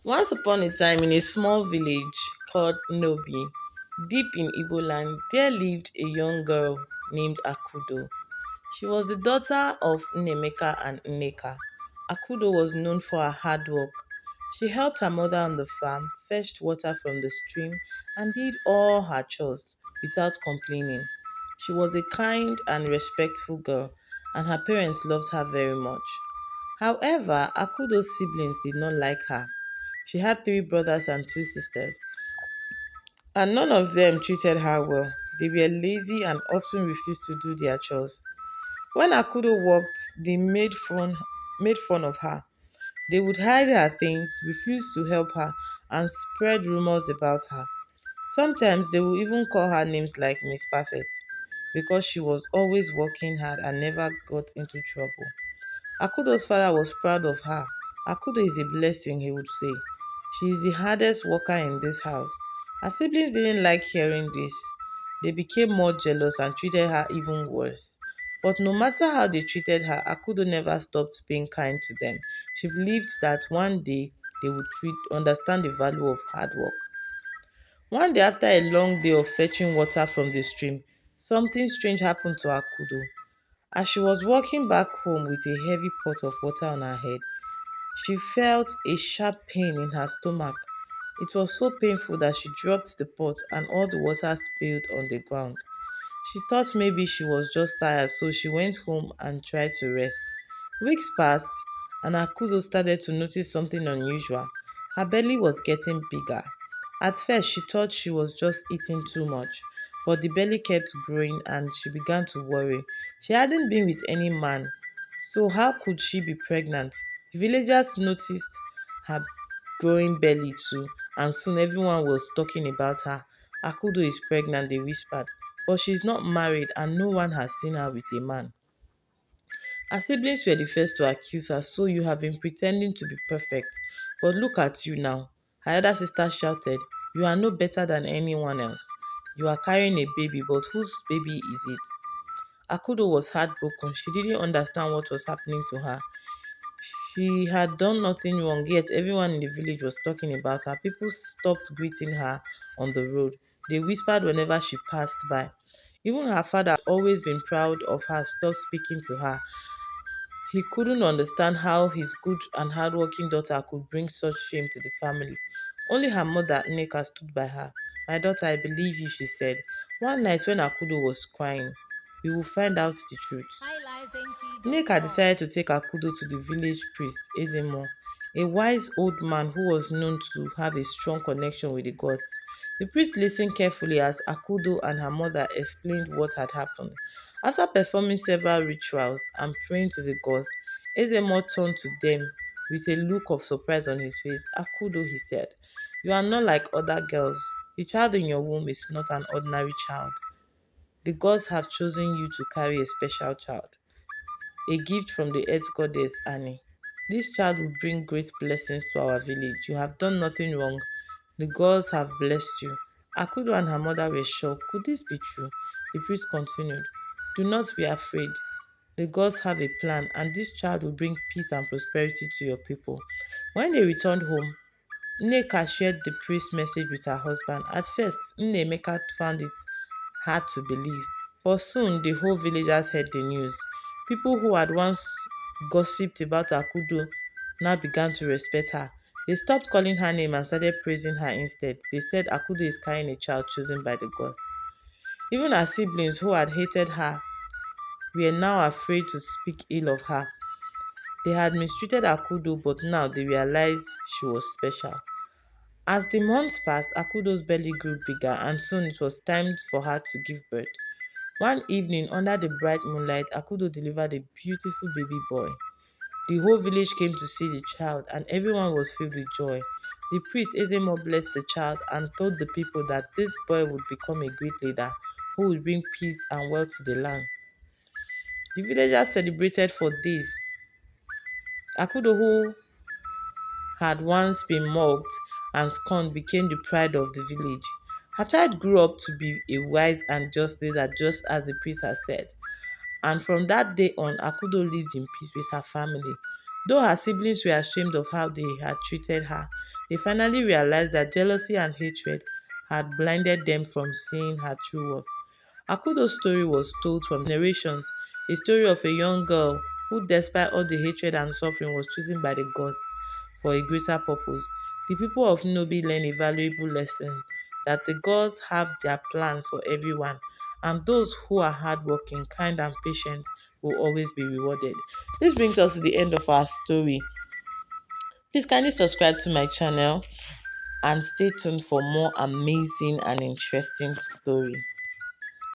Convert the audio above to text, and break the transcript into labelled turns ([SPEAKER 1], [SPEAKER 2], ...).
[SPEAKER 1] Once upon a time, in a small village called Nobi, deep in Igbo land, there lived a young girl named Akudo. She was the daughter of Nnemeka and Nneka. Akudo was known for her hard work. She helped her mother on the farm, fetched water from the stream, and did all her chores without complaining. She was a kind and respectful girl, and her parents loved her very much. However, Akudo's siblings did not like her. She had three brothers and two sisters, and none of them treated her well. They were lazy and often refused to do their chores. When Akudo walked, they made fun of her. They would hide her things, refuse to help her, and spread rumors about her. Sometimes they would even call her names like Miss Perfect because she was always working hard and never got into trouble. Akudo's father was proud of her. Akudo is a blessing, he would say. She is the hardest worker in this house. Her siblings didn't like hearing this. They became more jealous and treated her even worse. But no matter how they treated her, Akudo never stopped being kind to them. She believed that one day they would understand the value of hard work. One day, after a long day of fetching water from the stream, something strange happened to Akudo. As she was walking back home with a heavy pot of water on her head, she felt a sharp pain in her stomach. It was so painful that she dropped the pot and all the water spilled on the ground. She thought maybe she was just tired, so she went home and tried to rest. Weeks passed, and Akudo started to notice something unusual. Her belly was getting bigger. At first, she thought she was just eating too much, but the belly kept growing and she began to worry. She hadn't been with any man, so how could she be pregnant? The villagers noticed her growing belly too, and soon everyone was talking about her. Akudo is pregnant, they whispered, but she's not married and no one has seen her with a man. Her siblings were the first to accuse her, so you have been pretending to be perfect. But look at you now. Her elder sister shouted, you are no better than anyone else. You are carrying a baby, but whose baby is it? Akudo was heartbroken. She didn't understand what was happening to her. She had done nothing wrong, yet everyone in the village was talking about her. People stopped greeting her on the road. They whispered whenever she passed by. Even her father, always been proud of her, stopped speaking to her. He couldn't understand how his good and hardworking daughter could bring such shame to the family. Only her mother, Nneka, stood by her. My daughter, I believe you, she said. One night when Akudo was crying, we will find out the truth. Nneka
[SPEAKER 2] highlifeng.com.
[SPEAKER 1] decided to take Akudo to the village priest, Ezemo, a wise old man who was known to have a strong connection with the gods. The priest listened carefully as Akudo and her mother explained what had happened. After performing several rituals and praying to the gods, Ezemo turned to them with a look of surprise on his face. Akudo, he said, you are not like other girls. The child in your womb is not an ordinary child. The gods have chosen you to carry a special child, a gift from the earth goddess Annie. This child will bring great blessings to our village. You have done nothing wrong. The gods have blessed you. Akudo and her mother were shocked. Could this be true? The priest continued. Do not be afraid. The gods have a plan, and this child will bring peace and prosperity to your people. When they returned home, Nneka shared the priest's message with her husband. At first, Nnemeka found it hard to believe, but soon the whole villagers heard the news. People who had once gossiped about Akudo now began to respect her. They stopped calling her name and started praising her instead. They said Akudo is carrying a child chosen by the gods. Even her siblings who had hated her were now afraid to speak ill of her. They had mistreated Akudo, but now they realized she was special. As the months passed, Akudo's belly grew bigger, and soon it was time for her to give birth. One evening, under the bright moonlight, Akudo delivered a beautiful baby boy. The whole village came to see the child, and everyone was filled with joy. The priest Ezemo blessed the child and told the people that this boy would become a great leader who would bring peace and wealth to the land. The villagers celebrated for days. Akudo, who had once been mocked and scorned, became the pride of the village. Her child grew up to be a wise and just leader, just as the priest had said. And from that day on, Akudo lived in peace with her family. Though her siblings were ashamed of how they had treated her, They finally realized that jealousy and hatred had blinded them from seeing her true worth. Akudo's story was told from generations, a story of a young girl who, despite all the hatred and suffering, was chosen by the gods for a greater purpose. The people of Nobi learn a valuable lesson that the gods have their plans for everyone, and those who are hardworking, kind, and patient will always be rewarded. This brings us to the end of our story. Please kindly subscribe to my channel and stay tuned for more amazing and interesting story.